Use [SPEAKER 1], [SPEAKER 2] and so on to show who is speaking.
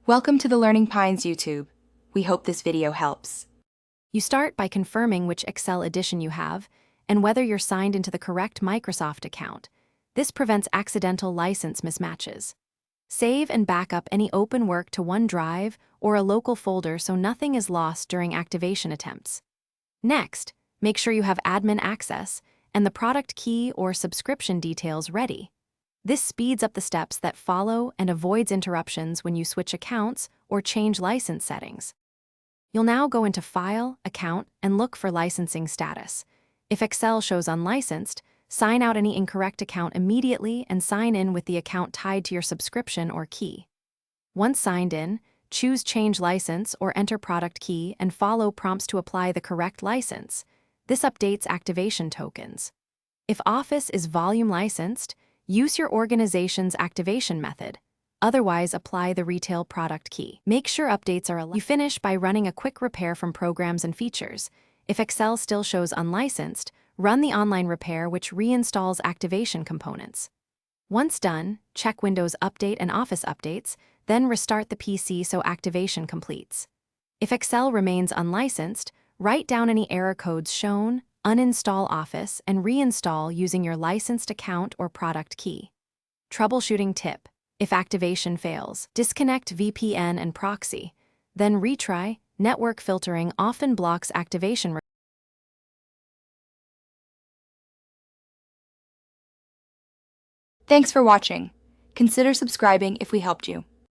[SPEAKER 1] Welcome to the Learning Pines YouTube. We hope this video helps.
[SPEAKER 2] You start by confirming which Excel edition you have and whether you're signed into the correct Microsoft account. This prevents accidental license mismatches. Save and back up any open work to OneDrive or a local folder so nothing is lost during activation attempts. Next, make sure you have admin access and the product key or subscription details ready. This speeds up the steps that follow and avoids interruptions when you switch accounts or change license settings. You'll now go into File, Account, and look for licensing status. If Excel shows unlicensed, sign out any incorrect account immediately and sign in with the account tied to your subscription or key. Once signed in, choose Change License or enter product key and follow prompts to apply the correct license. This updates activation tokens. If Office is volume licensed, use your organization's activation method. Otherwise, apply the retail product key. Make sure updates are allowed. You finish by running a quick repair from Programs and Features. If Excel still shows unlicensed, run the online repair which reinstalls activation components. Once done, check Windows Update and Office updates, then restart the PC so activation completes. If Excel remains unlicensed, write down any error codes shown, uninstall Office, and reinstall using your licensed account or product key. Troubleshooting tip: if activation fails, disconnect VPN and proxy, then retry. Network filtering often blocks activation.
[SPEAKER 1] Thanks for watching. Consider subscribing if we helped you.